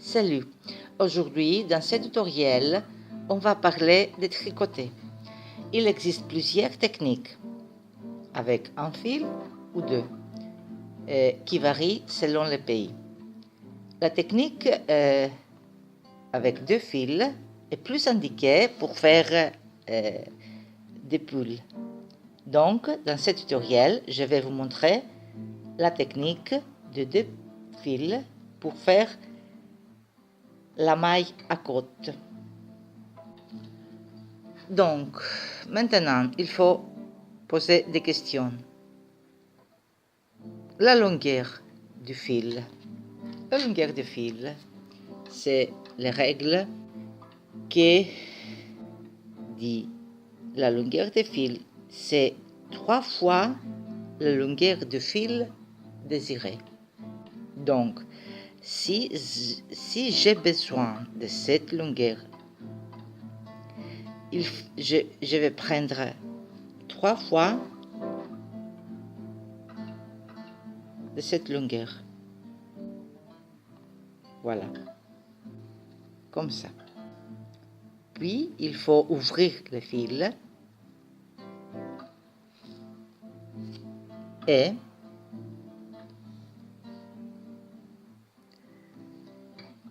Salut! Aujourd'hui, dans ce tutoriel, on va parler de tricoter. Il existe plusieurs techniques, avec un fil ou deux, qui varient selon le pays. La technique avec deux fils est plus indiquée pour faire des pulls. Donc, dans ce tutoriel, je vais vous montrer la technique de deux fils pour faire la maille à côte. Donc, maintenant, il faut poser des questions. La longueur du fil. La longueur du fil, c'est les règles qui dit la longueur du fil, c'est 3 fois la longueur du fil désiré. Donc, si j'ai besoin de cette longueur, je vais prendre 3 fois de cette longueur. Voilà. Comme ça. Puis, il faut ouvrir le fil et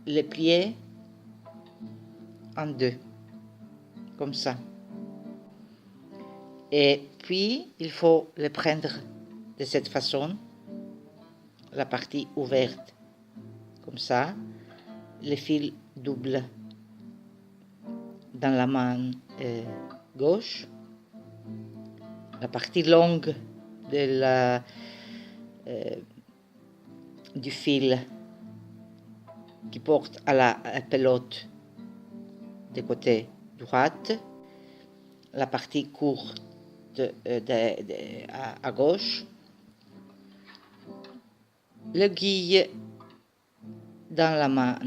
le plier en deux, comme ça. Et puis, il faut le prendre de cette façon, la partie ouverte, comme ça, le fil double dans la main gauche, la partie longue de du fil qui porte à la pelote du côté droite, la partie courte à gauche, l'aiguille dans la main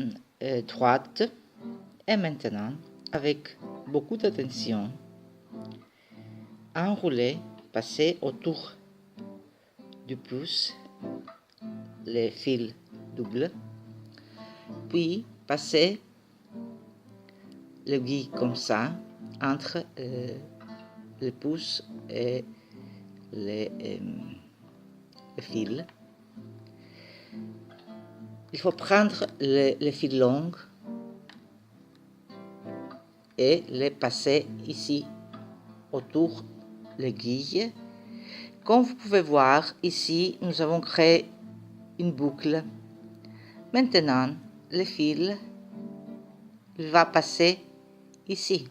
droite, et maintenant, avec beaucoup d'attention, enrouler, passer autour du pouce les fils doubles, puis passer l'aiguille comme ça entre le pouce et le fil. Il faut prendre le fil long et le passer ici autour de l'aiguille. Comme vous pouvez voir, ici, nous avons créé une boucle. Maintenant, le fil va passer ici,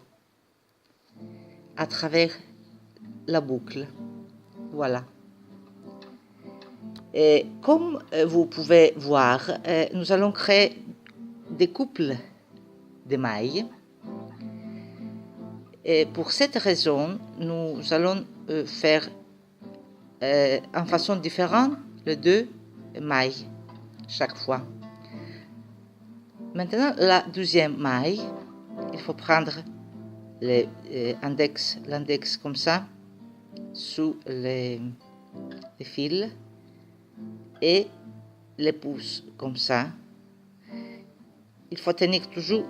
à travers la boucle. Voilà. Et comme vous pouvez voir, nous allons créer des couples de mailles. Et pour cette raison, nous allons faire en façon différente les deux mailles chaque fois. Maintenant, la deuxième maille, il faut prendre l'index comme ça, sous les fils, et les pouces comme ça. Il faut tenir toujours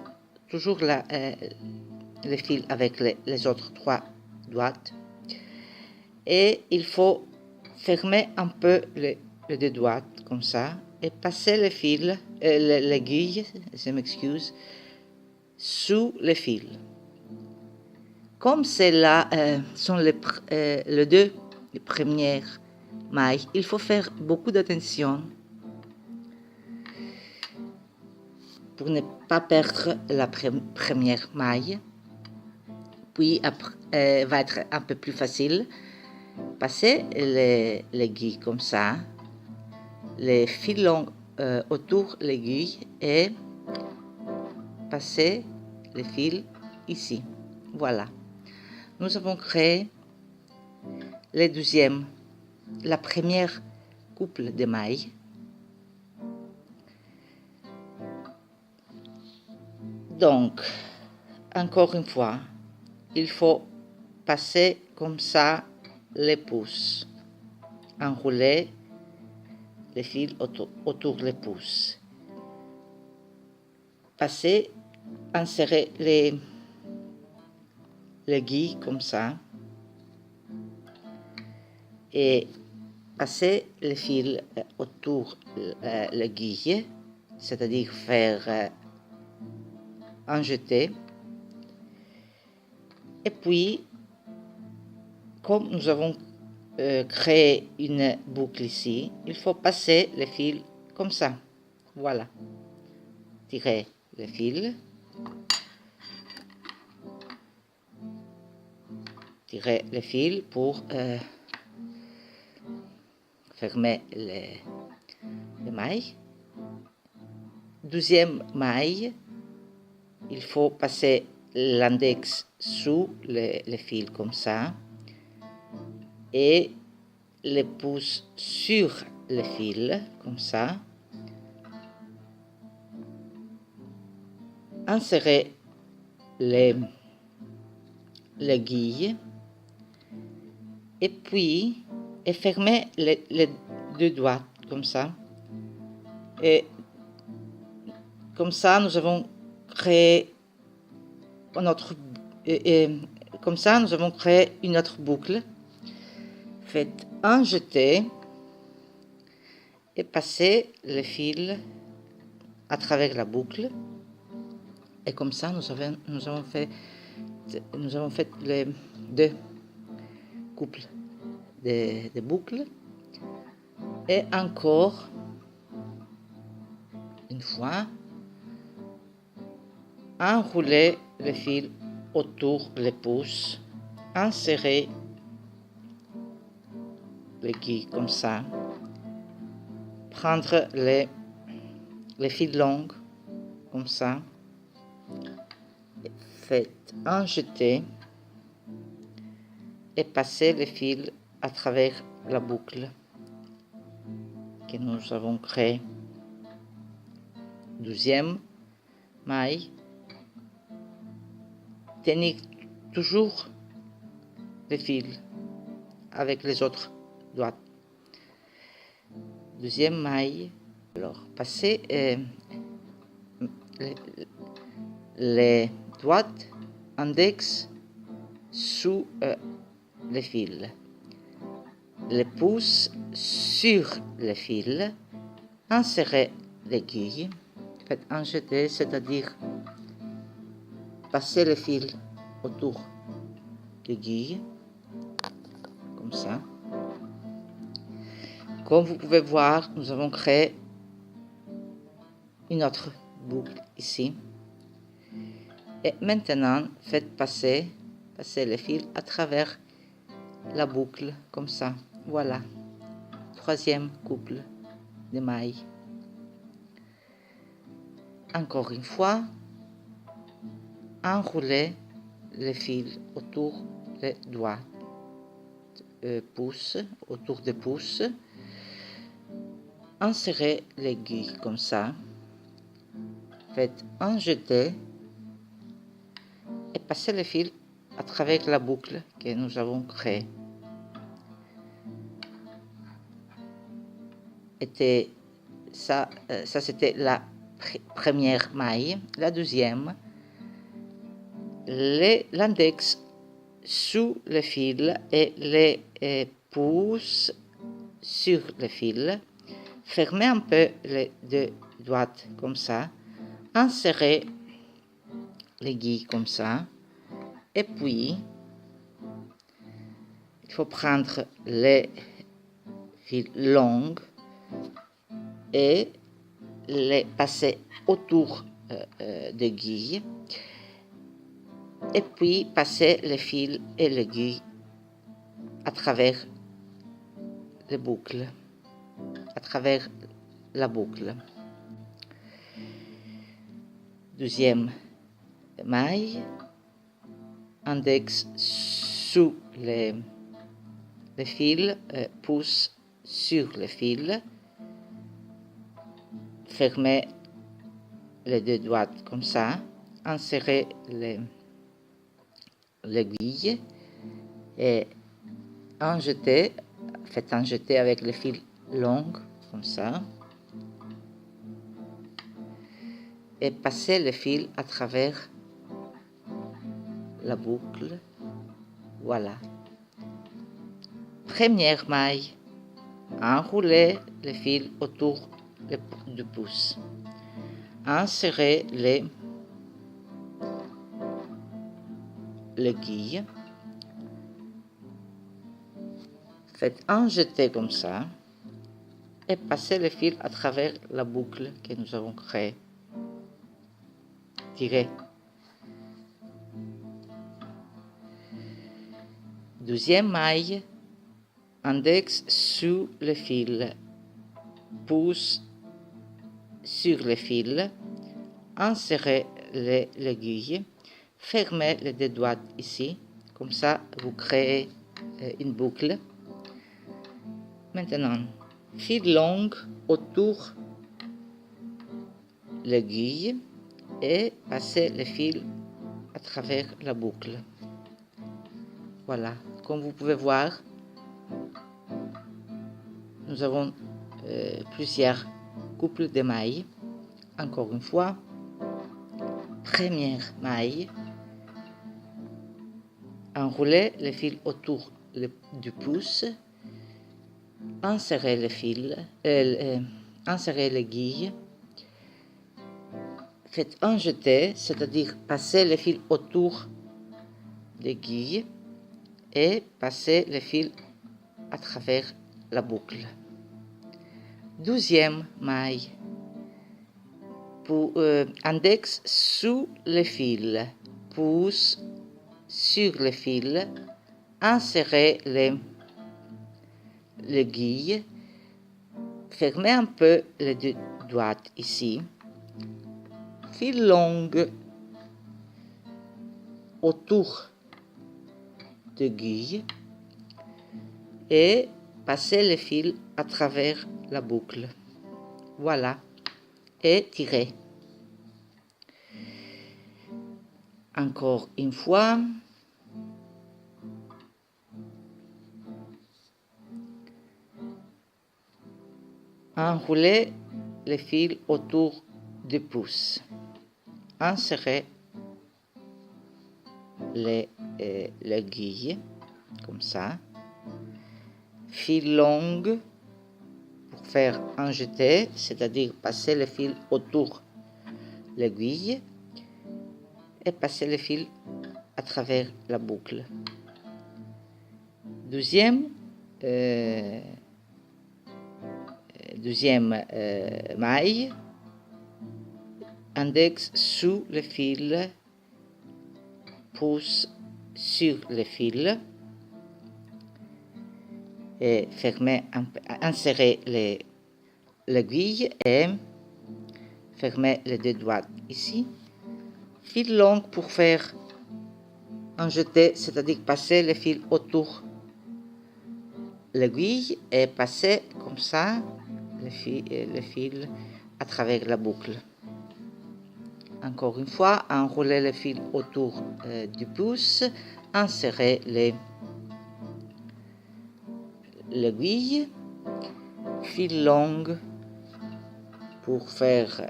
le fil avec les autres 3 doigts. Et il faut fermer un peu les deux doigts comme ça et passer le fil, l'aiguille, je m'excuse, sous le fil. Comme celles-là sont les deux premières mailles, il faut faire beaucoup d'attention pour ne pas perdre la première maille. Puis après, va être un peu plus facile. Passer l'aiguille comme ça, les fils longs autour de l'aiguille et passer les fils ici. Voilà. Nous avons créé la première couple de mailles. Donc, encore une fois, il faut passer comme ça les pouces, enrouler les fils autour des pouces. insérer l'aiguille comme ça et passer le fil autour l'aiguille, c'est-à-dire faire un jeté. Et puis, comme nous avons créé une boucle ici, il faut passer le fil comme ça. Voilà. Tirer le fil. Tirer le fil pour fermer les mailles. Deuxième maille, il faut passer l'index sous le fil comme ça et le pouce sur le fil comme ça. Insérer l'aiguille et puis fermer les deux doigts comme ça. Et comme ça, nous avons créé une autre boucle. Faites un jeté et passez le fil à travers la boucle. Et comme ça, nous avons fait les deux couples de boucles. Et encore une fois, enrouler le fil autour des pouces, insérer l'aiguille comme ça, prendre les fils longs comme ça, faites un jeté et passez le fil à travers la boucle que nous avons créée. Deuxième maille, tenez toujours le fil avec les autres doigts. Deuxième maille, alors passez les doigts index sous le fil, le pouce sur le fil, insérez l'aiguille, faites un jeté, c'est-à-dire passer le fil autour de l'aiguille, comme ça. Comme vous pouvez voir, nous avons créé une autre boucle ici. Et maintenant, faites passer le fil à travers la boucle, comme ça. Voilà. Troisième couple de mailles. Encore une fois, enroulez le fil autour des doigts, pouces, autour des pouces. Insérez l'aiguille comme ça. Faites un jeté et passez le fil à travers la boucle que nous avons créée. Et ça c'était la première maille. La deuxième, l'index sous le fil et les pouces sur le fil. Fermez un peu les deux doigts comme ça. Insérez l'aiguille comme ça. Et puis, il faut prendre les fils longs et les passer autour d'aiguille. Et puis, passer les fils et l'aiguille à travers les boucles, à travers la boucle. Deuxième maille, index sous les fils, pouce sur le fil, fermez les deux doigts comme ça, insérez l'aiguille et faites un jeté avec le fil long comme ça. et passer le fil à travers la boucle. Voilà. Première maille, enroulez le fil autour du pouce. Insérez l'aiguille. Faites un jeté comme ça et passez le fil à travers la boucle que nous avons créée. Tirez. Deuxième maille, index sous le fil, pouce sur le fil, insérez l'aiguille, fermez les deux doigts ici, comme ça vous créez une boucle. Maintenant, fil long autour l'aiguille et passez le fil à travers la boucle. Voilà, comme vous pouvez voir, nous avons plusieurs couples de mailles. Encore une fois, première maille, enroulez le fil autour du pouce, insérez le fil, insérez l'aiguille, faites un jeté, c'est-à-dire passez le fil autour de l'aiguille et passez le fil à travers la boucle. Deuxième maille, pour index sous le fil, pouce sur le fil, insérez l'aiguille, fermez un peu les deux doigts ici, fil long autour de l'aiguille et passez le fil à travers la boucle. Voilà, et tirez. Encore une fois. Enroulez le fil autour du pouce. Insérez l'aiguille, comme ça. Fil long pour faire un jeté, c'est-à-dire passer le fil autour de l'aiguille et passer le fil à travers la boucle. Deuxième maille, index sous le fil, pouce sur le fil et insérez l'aiguille et fermez les deux doigts ici. Fil long pour faire un jeté, c'est-à-dire passer le fil autour de l'aiguille et passer comme ça le fil à travers la boucle. Encore une fois, enroulez le fil autour du pouce, insérez l'aiguille, fil long pour faire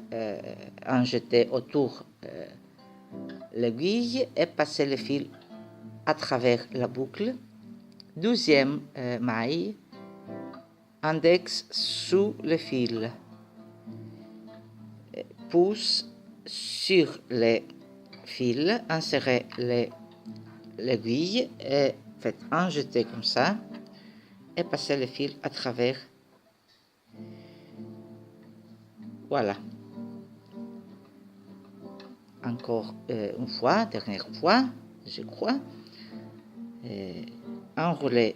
un jeté autour l'aiguille et passer le fil à travers la boucle. Deuxième maille, index sous le fil, pouce sur le fil, insérez l'aiguille et faites un jeté comme ça et passez le fil à travers. Voilà. Encore une fois, dernière fois, je crois. Enroulez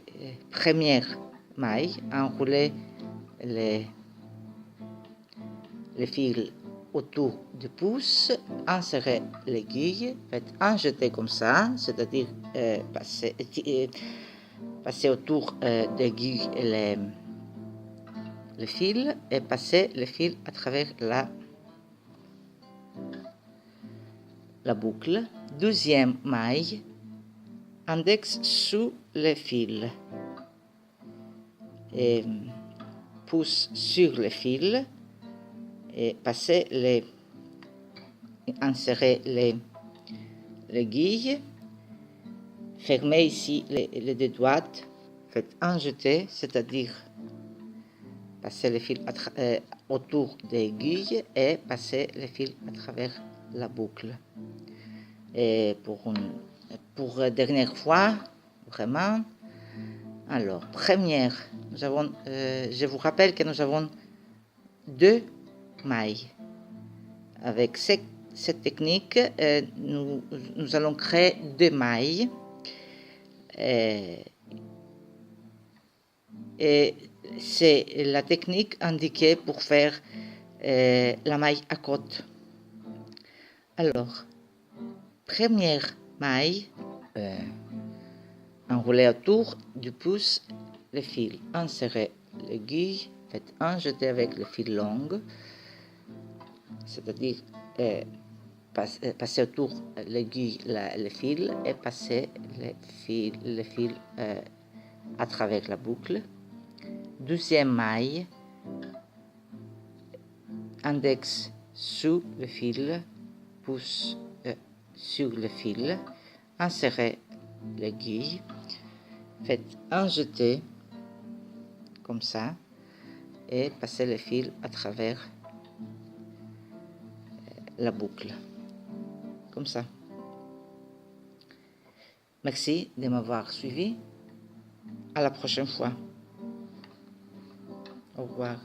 première maille, enroulez le fil autour du pouce, insérez l'aiguille, faites un jeté comme ça, c'est-à-dire passer autour de l'aiguille le fil et passer le fil à travers la boucle. Deuxième maille, index sous le fil et pouce sur le fil et passez insérez l'aiguille, fermez ici les deux doigts, faites un jeté, c'est-à-dire passer le fil autour de l'aiguille et passer le fil à travers la boucle. Et pour dernière fois, vraiment, alors, première, nous avons, je vous rappelle que nous avons 2 mailles. Avec cette technique, nous allons créer 2 mailles. Et c'est la technique indiquée pour faire la maille à côte. Alors, première maille, enroulez autour du pouce le fil, insérez l'aiguille, faites un jeté avec le fil long, c'est-à-dire passer autour l'aiguille, le fil, et passer le fil à travers la boucle. Deuxième maille, index sous le fil, pouce sur le fil, insérez l'aiguille, faites un jeté comme ça et passez le fil à travers la boucle, comme ça. Merci de m'avoir suivi. À la prochaine fois. Au revoir.